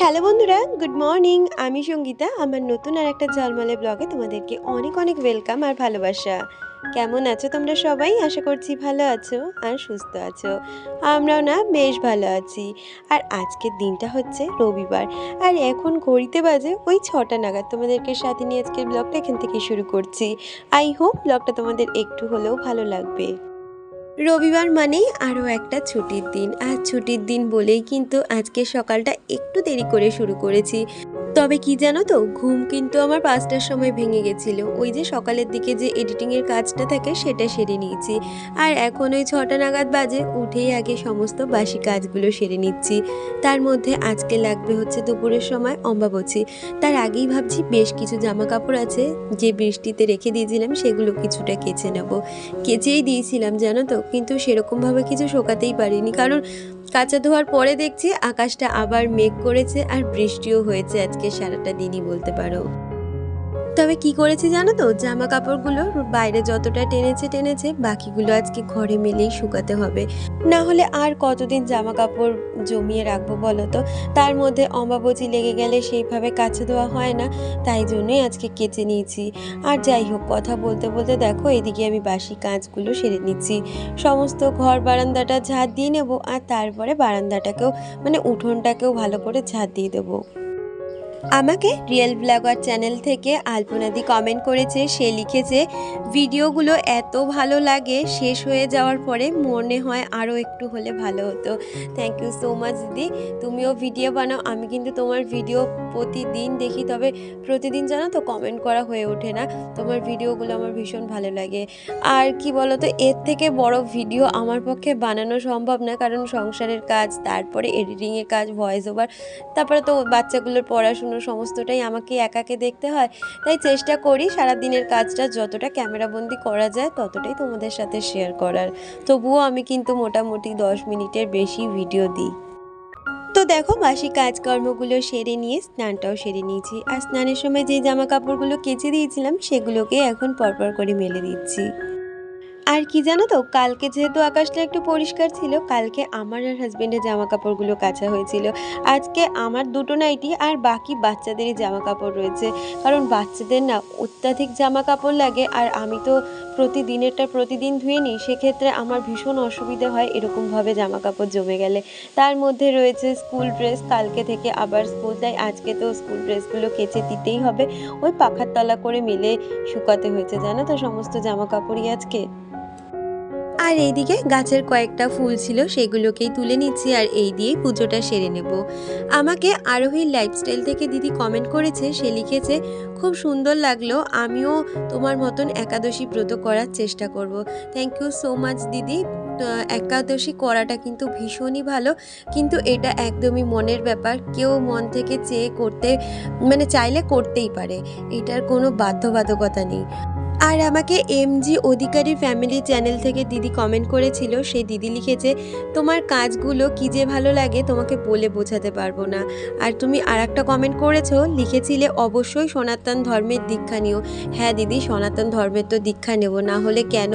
Hello বন্ধুরা, good morning. আমি সঙ্গীতা। আমার নতুন আর একটা ঝলমলে ব্লগে তোমাদেরকে অনেক অনেক ওয়েলকাম আর ভালোবাসা। কেমন আছো তোমরা সবাই? আশা করছি ভালো আছো আর সুস্থ আছো। আমরাও না বেশ ভালো আছি। আর আজকের দিনটা হচ্ছে রবিবার, আর এখন ঘড়িতে বাজে ওই 6টা নাগাদ। তোমাদেরকে সাথে নিয়ে আজকের ব্লগটা এখান থেকে শুরু করছি। আই হোপ ব্লগটা তোমাদের একটু হলেও ভালো লাগবে। রবিবার মানেই আরও একটা ছুটির দিন, আর ছুটির দিন বলেই কিন্তু আজকে সকালটা একটু দেরি করে শুরু করেছি। তবে কি জানো তো, ঘুম কিন্তু আমার 5টার সময় ভেঙে গেছিলো। ওই যে সকালের দিকে যে এডিটিংয়ের কাজটা থাকে সেটা সেরে নিয়েছি, আর এখন ওই 6টা নাগাদ বাজে, উঠেই আগে সমস্ত বাসি কাজগুলো সেরে নিচ্ছি। তার মধ্যে আজকে লাগবে হচ্ছে দুপুরের সময় অম্বাবচি। তার আগেই ভাবছি বেশ কিছু জামা কাপড় আছে যে বৃষ্টিতে রেখে দিয়েছিলাম, সেগুলো কিছুটা কেচে নেব। কেচেই দিয়েছিলাম জানো তো, কিন্তু সেরকমভাবে কিছু শোকাতেই পারিনি, কারণ কাঁচা ধোয়ার পরে দেখছি আকাশটা আবার মেঘ করেছে আর বৃষ্টিও হয়েছে আজকে সারাটা দিনই বলতে পারো। তবে কি করেছি জানো তো, জামা কাপড়গুলো বাইরে যতটা টেনেছে বাকিগুলো আজকে ঘরে মেলেই শুকাতে হবে। না হলে আর কতদিন জামা কাপড় জমিয়ে রাখবো বলো তো। তার মধ্যে অম্বাবচি লেগে গেলে সেইভাবে কাছে ধোয়া হয় না, তাই জন্যই আজকে কেচে নিয়েছি। আর যাই হোক, কথা বলতে বলতে দেখো এদিকে আমি বাসি কাজগুলো সেরে নিচ্ছি। সমস্ত ঘর বারান্দাটা ঝাঁট দিয়ে নেবো, আর তারপরে বারান্দাটাকেও মানে উঠোনটাকেও ভালো করে ঝাঁট দিয়ে দেবো। আমাকে রিয়েল ব্লগার চ্যানেল থেকে আলপনাদি কমেন্ট করেছে। সে লিখেছে, ভিডিওগুলো এত ভালো লাগে, শেষ হয়ে যাওয়ার পরে মনে হয় আরও একটু হলে ভালো হতো। থ্যাংক ইউ সো মাচ দিদি। তুমিও ভিডিও বানাও, আমি কিন্তু তোমার ভিডিও প্রতিদিন দেখি, তবে প্রতিদিন জানো তো কমেন্ট করা হয়ে ওঠে না। তোমার ভিডিওগুলো আমার ভীষণ ভালো লাগে। আর কি বলো তো, এর থেকে বড় ভিডিও আমার পক্ষে বানানো সম্ভব না, কারণ সংসারের কাজ, তারপরে এডিটিংয়ের কাজ, ভয়েস ওভার, তারপরে তো বাচ্চাগুলোর পড়াশুনো সমস্তটাই আমাকে একাকে দেখতে হয়। তাই চেষ্টা করি সারাদিনের কাজটা যতটা ক্যামেরাবন্দি করা যায় ততটাই তোমাদের সাথে শেয়ার করার। তবুও আমি কিন্তু মোটামুটি 10 মিনিটের বেশি ভিডিও দিই। তো দেখো, বাসি কাজকর্মগুলো সেরে নিয়ে স্নানটাও সেরে নিয়েছি, আর স্নানের সময় যে জামা কাপড়গুলো কেচে দিয়েছিলাম সেগুলোকে এখন পরপর করে মেলে দিচ্ছি। আর কি জানো তো, কালকে যেহেতু আকাশটা একটু পরিষ্কার ছিল, কালকে আমার আর হাজবেন্ডের জামা কাপড়গুলো কাচা হয়েছিল। আজকে আমার দুটো নাইটি আর বাকি বাচ্চাদেরই জামা কাপড় রয়েছে, কারণ বাচ্চাদের না অত্যাধিক জামা কাপড় লাগে, আর আমি তো প্রতিদিনেরটা প্রতিদিন ধুয়ে নিই, সেক্ষেত্রে আমার ভীষণ অসুবিধে হয় এরকমভাবে জামা কাপড় জমে গেলে। তার মধ্যে রয়েছে স্কুল ড্রেস, কালকে থেকে আবার স্কুল, তাই আজকে তো স্কুল ড্রেসগুলো কেচে দিতেই হবে। ওই পাখার তলা করে মেলে শুকাতে হয়েছে জানো তো সমস্ত জামা কাপড়ই আজকে। আর এইদিকে গাছের কয়েকটা ফুল ছিল, সেগুলোকেই তুলে নিচ্ছি, আর এই দিয়েই পুজোটা সেরে নেব। আমাকে আরোহীর লাইফস্টাইল থেকে দিদি কমেন্ট করেছে। সে লিখেছে, খুব সুন্দর লাগলো, আমিও তোমার মতন একাদশী ব্রত করার চেষ্টা করব। থ্যাংক ইউ সো মাচ দিদি। একাদশী করাটা কিন্তু ভীষণই ভালো, কিন্তু এটা একদমই মনের ব্যাপার। কেউ মন থেকে চেয়ে করতে মানে চাইলে করতেই পারে, এটার কোনো বাধ্যবাধকতা নেই। আর আমাকে এমজি অধিকারী ফ্যামিলি চ্যানেল থেকে দিদি কমেন্ট করেছিল। সেই দিদি লিখেছে, তোমার কাজগুলো কী যে ভালো লাগে তোমাকে বলে বোঝাতে পারবো না। আর তুমি আর একটা কমেন্ট করেছো, লিখেছিলে অবশ্যই সনাতন ধর্মের দীক্ষা নিও। হ্যাঁ দিদি, সনাতন ধর্মের তো দীক্ষা নেব, না হলে কেন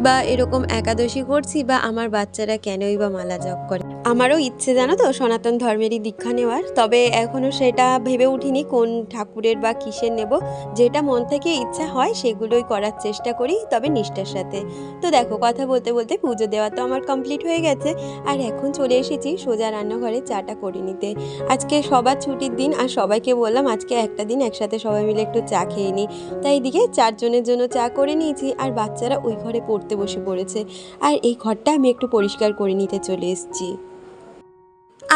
বা এরকম একাদশী করছি, বা আমার বাচ্চারা কেনই বা মালা জপ করে। আমারও ইচ্ছে জানো তো সনাতন ধর্মেরই দীক্ষা নেওয়ার, তবে এখনও সেটা ভেবে উঠিনি কোন ঠাকুরের বা কিসের নেব। যেটা মন থেকে ইচ্ছা হয় সেগুলোই করার চেষ্টা করি, তবে নিষ্ঠার সাথে। তো দেখো, কথা বলতে বলতে পুজো দেওয়া তো আমার কমপ্লিট হয়ে গেছে, আর এখন চলে এসেছি সোজা রান্নাঘরে চাটা করে নিতে। আজকে সবার ছুটির দিন, আর সবাইকে বললাম আজকে একটা দিন একসাথে সবাই মিলে একটু চা খেয়ে নিই। তাই এদিকে 4 জনের জন্য চা করে নিয়েছি, আর বাচ্চারা ওই ঘরে পড়তে বসে পড়েছে, আর এই ঘরটা আমি একটু পরিষ্কার করে নিতে চলে এসেছি।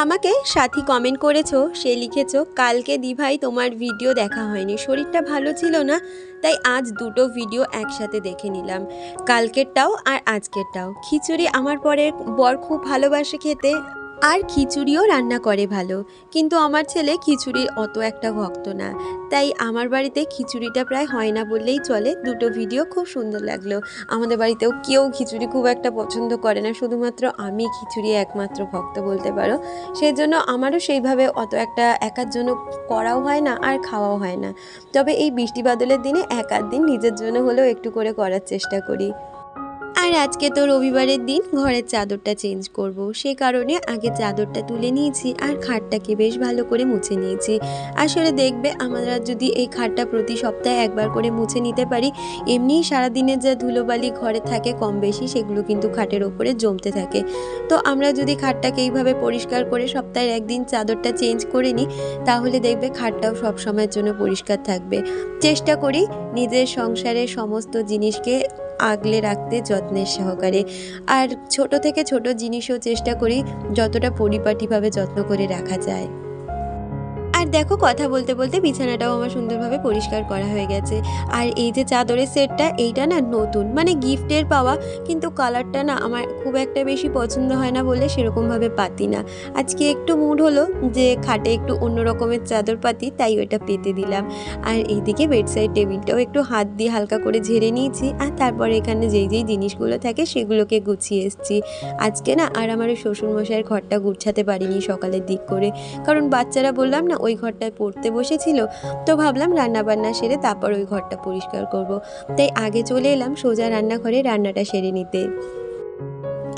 আমাকে সাথী কমেন্ট করেছো। সে লিখেছো, কালকে দিভাই তোমার ভিডিও দেখা হয়নি, শরীরটা ভালো ছিল না, তাই আজ দুটো ভিডিও একসাথে দেখে নিলাম, কালকেরটাও আর আজকেরটাও। খিচুড়ি আমার বর খুব ভালোবাসে খেতে, আর খিচুড়িও রান্না করে ভালো, কিন্তু আমার ছেলে খিচুড়ির অত একটা ভক্ত না, তাই আমার বাড়িতে খিচুড়িটা প্রায় হয় না বললেই চলে। দুটো ভিডিও খুব সুন্দর লাগলো। আমাদের বাড়িতেও কেউ খিচুড়ি খুব একটা পছন্দ করে না, শুধুমাত্র আমি খিচুড়ি একমাত্র ভক্ত বলতে পারো। সেজন্য আমারও সেইভাবে অত একটা একার জন্য করাও হয় না আর খাওয়াও হয় না। তবে এই বৃষ্টি বাদলের দিনে এক আধ দিন নিজের জন্য হলেও একটু করে করার চেষ্টা করি। আর আর আজকে তো রবিবারের দিন ঘরের চাদরটা চেঞ্জ করব, সে কারণে আগে চাদরটা তুলে নিয়েছি আর খাটটাকে বেশ ভালো করে মুছে নিয়েছি। আসলে দেখবে আমরা যদি এই খাটটা প্রতি সপ্তাহে একবার করে মুছে নিতে পারি, এমনিই সারাদিনের যা ধুলোবালি ঘরে থাকে কম বেশি সেগুলো কিন্তু খাটের ওপরে জমতে থাকে। তো আমরা যদি খাটটাকে এইভাবে পরিষ্কার করে সপ্তাহের একদিন চাদরটা চেঞ্জ করে নিই, তাহলে দেখবে খাটটাও সব সময়ের জন্য পরিষ্কার থাকবে। চেষ্টা করি নিজের সংসারের সমস্ত জিনিসকে আগলে রাখতে যত্নের সহকারে, আর ছোট থেকে ছোট জিনিসও চেষ্টা করি যতটা পরিপাটিভাবে যত্ন করে রাখা যায়। আর দেখো কথা বলতে বলতে বিছানাটাও আমার সুন্দরভাবে পরিষ্কার করা হয়ে গেছে। আর এই যে চাদরের সেটটা, এইটা না নতুন, মানে গিফটের পাওয়া, কিন্তু কালারটা না আমার খুব একটা বেশি পছন্দ হয় না বলে সেরকমভাবে পাতি না। আজকে একটু মুড হলো যে খাটে একটু অন্য রকমের চাদর পাতি, তাই ওইটা পেতে দিলাম। আর এইদিকে বেডসাইড টেবিলটাও একটু হাত দিয়ে হালকা করে ঝেড়ে নিয়েছি, আর তারপর এখানে যেই যেই জিনিসগুলো থাকে সেগুলোকে গুছিয়ে এসেছি। আজকে না আর আমার ওই শ্বশুরমশাইয়ের ঘরটা গুছাতে পারিনি সকালের দিক করে, কারণ বাচ্চারা বললাম না ওই ঘরটায় পড়তে বসেছিল, তো ভাবলাম রান্নাবান্না সেরে তারপর ওই ঘরটা পরিষ্কার করব। তাই আগে চলে এলাম সোজা রান্নাঘরে রান্নাটা সেরে নিতে।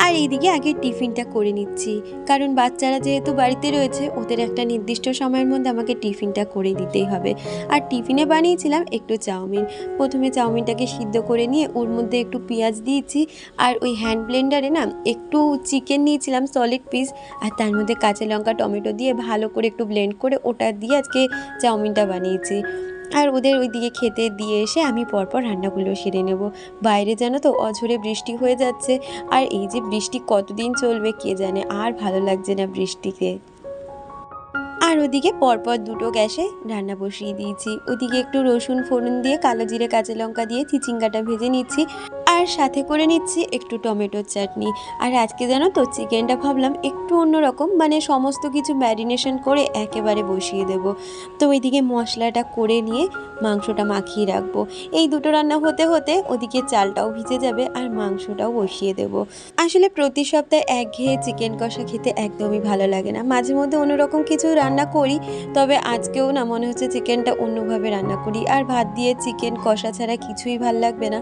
আর এইদিকে আগে টিফিনটা করে নিচ্ছি, কারণ বাচ্চারা যেহেতু বাড়িতে রয়েছে ওদের একটা নির্দিষ্ট সময়ের মধ্যে আমাকে টিফিনটা করে দিতেই হবে। আর টিফিনে বানিয়েছিলাম একটু চাউমিন। প্রথমে চাউমিনটাকে সিদ্ধ করে নিয়ে ওর মধ্যে একটু পেঁয়াজ দিয়েছি, আর ওই হ্যান্ড ব্লেন্ডারে না একটু চিকেন নিয়েছিলাম সলিড পিস, আর তার মধ্যে কাঁচা লঙ্কা টমেটো দিয়ে ভালো করে একটু ব্লেন্ড করে ওটা দিয়ে আজকে চাউমিনটা বানিয়েছি। আর ওদের ওই দিকে খেতে দিয়ে এসে আমি পরপর রান্নাগুলো সেরে নেব। বাইরে জানো তো অঝোরে বৃষ্টি হয়ে যাচ্ছে, আর এই যে বৃষ্টি কতদিন চলবে কে জানে, আর ভালো লাগছে না বৃষ্টিতে। আর ওদিকে পরপর দুটো গ্যাসে রান্না বসিয়ে দিয়েছি। ওদিকে একটু রসুন ফোড়ন দিয়ে কালো জিরে কাঁচা লঙ্কা দিয়ে চিচিঙ্গাটা ভেজে নিচ্ছি, আর সাথে করে নিচ্ছি একটু টমেটোর চাটনি। আর আজকে জানো তো চিকেনটা ভাবলাম একটু অন্যরকম, মানে সমস্ত কিছু ম্যারিনেশন করে একেবারে বসিয়ে দেব। তো ওইদিকে মশলাটা করে নিয়ে মাংসটা মাখিয়ে রাখবো। এই দুটো রান্না হতে হতে ওদিকে চালটাও ভিজে যাবে আর মাংসটাও বসিয়ে দেব। আসলে প্রতি সপ্তাহে একঘেয়ে চিকেন কষা খেতে একদমই ভালো লাগে না, মাঝে মধ্যে অন্যরকম কিছু রান্না করি, তবে আজকেও না মনে হচ্ছে চিকেনটা অন্যভাবে রান্না করি। আর ভাত দিয়ে চিকেন কষা ছাড়া কিছুই ভাল লাগবে না,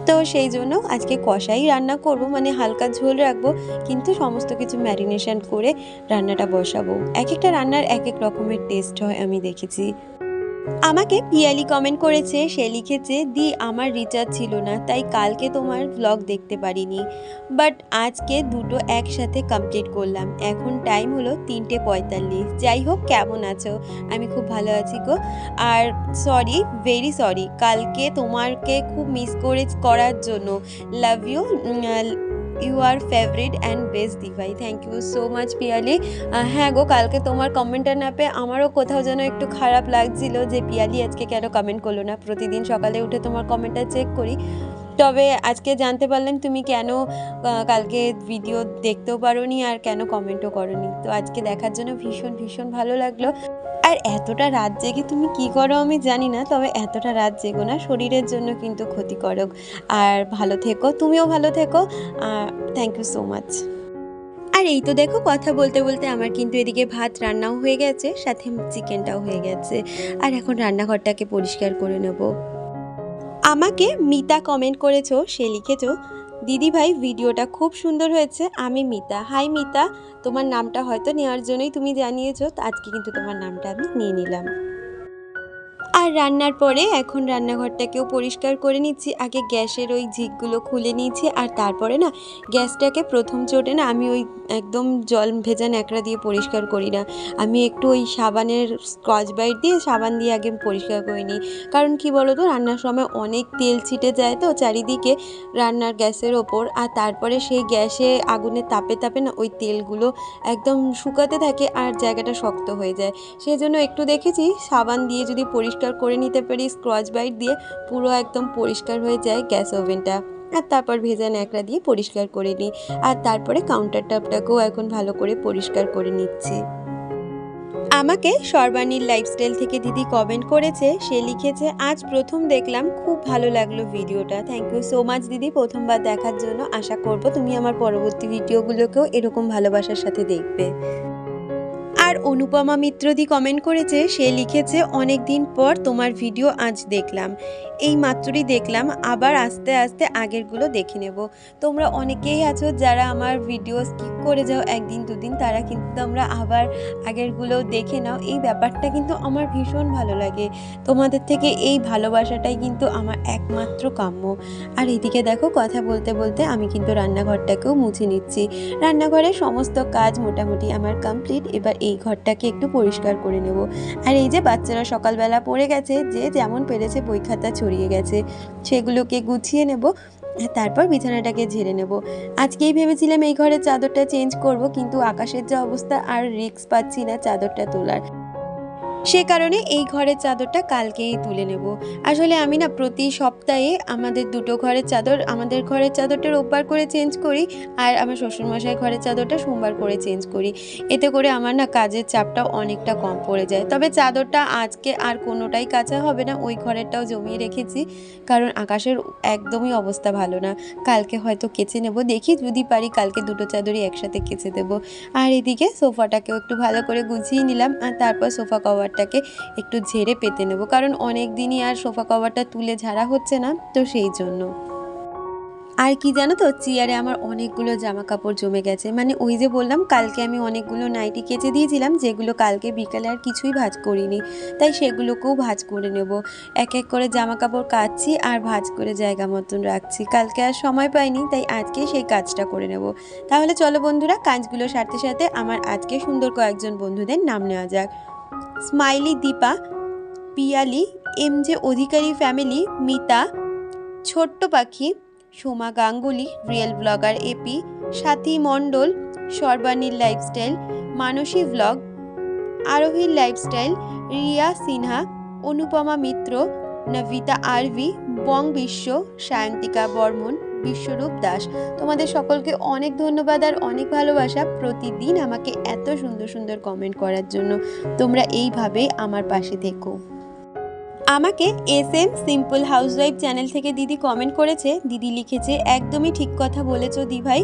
তো সেই জন্য আজকে কষাই রান্না করব, মানে হালকা ঝোল রাখবো, কিন্তু সমস্ত কিছু ম্যারিনেশন করে রান্নাটা বসাবো। এক একটা রান্নার এক এক রকমের টেস্ট হয় আমি দেখেছি। আমাকে পিয়ালি কমেন্ট করেছে, সে লিখেছে দি আমার রিচার্জ ছিল না তাই কালকে তোমার ব্লগ দেখতে পারিনি, বাট আজকে দুটো একসাথে কমপ্লিট করলাম। এখন টাইম হলো 3:45। যাই হোক, কেমন আছো? আমি খুব ভালো আছি গো। আর সরি, ভেরি সরি, কালকে তোমাকে খুব মিস করার জন্য। Love you, you are favourite and best দিভাই। Thank you so much Piyali. হ্যাঁ গো, কালকে তোমার কমেন্টটা না পেয়ে আমারও কোথাও যেন একটু খারাপ লাগছিল যে পিয়ালি আজকে কেন কমেন্ট করলো না। প্রতিদিন সকালে উঠে তোমার কমেন্টটা চেক করি, তবে আজকে জানতে পারলাম তুমি কেন কালকে ভিডিও দেখতেও পারোনি আর কেন কমেন্টও করোনি। তো আজকে দেখার জন্য ভীষণ ভীষণ ভালো লাগলো। আর এতটা রাত জেগে তুমি কি করো আমি জানি না, তবে এতটা রাত জেগো না, শরীরের জন্য কিন্তু ক্ষতিকারক। আর ভালো থেকো, তুমিও ভালো থেকো। Thank you so much. আর এই তো দেখো কথা বলতে বলতে আমার কিন্তু এদিকে ভাত রান্নাও হয়ে গেছে, সাথে চিকেনটাও হয়ে গেছে। আর এখন রান্নাঘরটাকে পরিষ্কার করে নেব। আমাকে মিতা কমেন্ট করেছো, সে লিখেছো দিদি ভাই ভিডিওটা খুব সুন্দর হয়েছে, আমি মিতা। হাই মিতা, তোমার নামটা হয়তো নেওয়ার জন্যই তুমি জানিয়েছো, আজকে কিন্তু তোমার নামটা আমি নিয়ে নিলাম। আর রান্নার পরে এখন রান্নাঘরটাকেও পরিষ্কার করে নিচ্ছি। আগে গ্যাসের ওই ঝিকগুলো খুলে নিয়েছি, আর তারপরে না গ্যাসটাকে প্রথম চোটে না আমি ওই একদম জল ভেজা ন্যাকড়া দিয়ে পরিষ্কার করি না, আমি একটু ওই সাবানের স্কচ ব্রাইট দিয়ে সাবান দিয়ে আগে পরিষ্কার করে নিই। কারণ কি বলো তো, রান্নার সময় অনেক তেল ছিটে যায় তো চারিদিকে রান্নার গ্যাসের ওপর, আর তারপরে সেই গ্যাসে আগুনের তাপে তাপে না ওই তেলগুলো একদম শুকাতে থাকে আর জায়গাটা শক্ত হয়ে যায়। সেই জন্য একটু দেখেছি সাবান দিয়ে যদি পরিষ্কার করে নিতে পারি স্ক্রচ ব্রাইট দিয়ে, পুরো একদম পরিষ্কার হয়ে যায় গ্যাস ওভেনটা। আর তারপর ভেজা ন্যাকড়া দিয়ে পরিষ্কার করে নিই, আর তারপরে কাউন্টার টপটাকেও এখন ভালো করে পরিষ্কার করে নিচ্ছি। আমাকে সর্বাণীর লাইফস্টাইল থেকে দিদি কমেন্ট করেছে, সে লিখেছে আজ প্রথম দেখলাম, খুব ভালো লাগলো ভিডিওটা। থ্যাংক ইউ সো মাচ দিদি প্রথমবার দেখার জন্য। আশা করব তুমি আমার পরবর্তী ভিডিওগুলোকেও এরকম ভালোবাসার সাথে দেখবে। আর অনুপমা মিত্রদি কমেন্ট করেছে, সে লিখেছে অনেক দিন পর তোমার ভিডিও আজ দেখলাম, এই মাত্রই দেখলাম, আবার আস্তে আস্তে আগেরগুলো দেখে নেব। তোমরা অনেকেই আছো যারা আমার ভিডিও স্কিপ করে যাও একদিন দুদিন, তারা কিন্তু তোমরা আবার আগেরগুলো দেখে নাও। এই ব্যাপারটা কিন্তু আমার ভীষণ ভালো লাগে। তোমাদের থেকে এই ভালোবাসাটাই কিন্তু আমার একমাত্র কাম্য। আর এদিকে দেখো, কথা বলতে বলতে আমি কিন্তু রান্নাঘরটাকেও মুছে নিচ্ছি। রান্নাঘরের সমস্ত কাজ মোটামুটি আমার কমপ্লিট। এবার এই ঘরটাকে একটু পরিষ্কার করে নেব। আর এই যে বাচ্চারা সকালবেলা পড়ে গেছে, যে যেমন পেরেছে বই খাতা ছড়িয়ে গেছে, সেগুলোকে গুছিয়ে নেব। তারপর বিছানাটাকে ঝেড়ে নেব। আজকেই ভেবেছিলাম এই ঘরের চাদরটা চেঞ্জ করব, কিন্তু আকাশের যে অবস্থা, আর রিস্ক পাচ্ছি না চাদরটা তোলার। সে কারণে এই ঘরের চাদরটা কালকেই তুলে নেব। আসলে আমি না প্রতি সপ্তাহে আমাদের দুটো ঘরের চাদর, আমাদের ঘরের চাদরটা রোববার করে চেঞ্জ করি, আর আমার শ্বশুরমশাই ঘরের চাদরটা সোমবার করে চেঞ্জ করি। এতে করে আমার না কাজের চাপটাও অনেকটা কম পড়ে যায়। তবে চাদরটা আজকে আর কোনোটাই কাচা হবে না, ওই ঘরেরটাও জমিয়ে রেখেছি, কারণ আকাশের একদমই অবস্থা ভালো না। কালকে হয়তো কেচে নেব, দেখি যদি পারি কালকে দুটো চাদরই একসাথে কেচে দেবো। আর এদিকে সোফাটাকেও একটু ভালো করে গুছিয়ে নিলাম, আর তারপর সোফা কভারটাকে একটু ঝেড়ে পেতে নেব, কারণ অনেক দিনই আর সোফা কভারটা তুলে ঝাড়া হচ্ছে না, তো সেই জন্য। আর কি জানো তো, চেয়ারে আমার অনেকগুলো জামা কাপড় জমে গেছে। মানে ওই যে বললাম কালকে আমি অনেকগুলো নাইটি কেচে দিয়েছিলাম, যেগুলো কালকে বিকালে আর কিছুই ভাঁজ করিনি, তাই সেগুলোকেও ভাঁজ করে নেব। এক এক করে জামা কাপড় কাচ্ছি আর ভাঁজ করে জায়গা মতন রাখছি। কালকে আর সময় পাইনি, তাই আজকে সেই কাজটা করে নেব। তাহলে চলো বন্ধুরা, কাজগুলো সারতে সাথে আমার আজকে সুন্দর কয়েকজন বন্ধুদের নাম নেওয়া যাক। Smiley Dipa, Piyali, M J Adhikari family, Mita, ছোট্ট পাখি, Soma Ganguly, real blogger AP, Sathi Mondal, সর্বাণীর লাইফস্টাইল, মানসী ব্লগ, আরোহীর লাইফস্টাইল, রিয়া সিনহা, অনুপমা মিত্র, নবিতা আরভি, বং বিশ্ব, সায়ন্তিকা বর্মন, বিশ্বরূপ দাস। তোমাদের সকলকে অনেক ধন্যবাদ আর অনেক ভালোবাসা প্রতিদিন আমাকে এত সুন্দর সুন্দর কমেন্ট করার জন্য। তোমরা এইভাবেই আমার পাশে থেকো। আমাকে SM সিম্পল হাউসওয়াইফ চ্যানেল থেকে দিদি কমেন্ট করেছে। দিদি লিখেছে, একদমই ঠিক কথা বলেছো দি ভাই,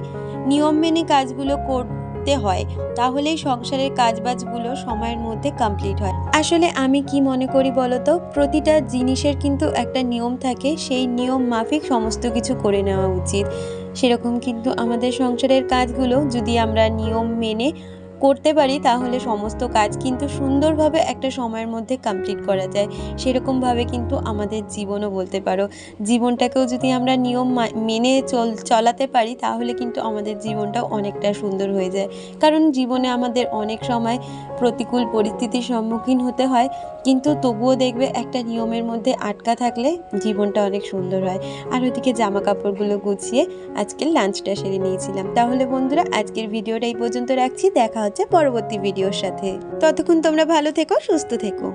নিয়ম মেনে কাজগুলো করতে হয়, তাহলেই সংসারের কাজবাজগুলো সময়ের মধ্যে কমপ্লিট হয়। আসলে আমি কি মনে করি বলো তো, প্রতিটা জিনিসের কিন্তু একটা নিয়ম থাকে, সেই নিয়ম মাফিক সমস্ত কিছু করে নেওয়া উচিত। সেরকম কিন্তু আমাদের সংসারের কাজগুলো যদি আমরা নিয়ম মেনে করতে পারি, তাহলে সমস্ত কাজ কিন্তু সুন্দরভাবে একটা সময়ের মধ্যে কমপ্লিট করা যায়। সেরকমভাবে কিন্তু আমাদের জীবনও বলতে পারো, জীবনটাকেও যদি আমরা নিয়ম মেনে চলাতে পারি, তাহলে কিন্তু আমাদের জীবনটাও অনেকটা সুন্দর হয়ে যায়। কারণ জীবনে আমাদের অনেক সময় প্রতিকূল পরিস্থিতির সম্মুখীন হতে হয়, কিন্তু তবুও দেখবে একটা নিয়মের মধ্যে আটকা থাকলে জীবনটা অনেক সুন্দর হয়। আর ওদিকে জামা কাপড়গুলো গুছিয়ে আজকের লাঞ্চটা সেরে নিয়েছিলাম। তাহলে বন্ধুরা, আজকের ভিডিওটা এই পর্যন্ত রাখছি, দেখা হচ্ছে পরবর্তী ভিডিওর সাথে। ততক্ষণ তোমরা ভালো থেকো, সুস্থ থেকো।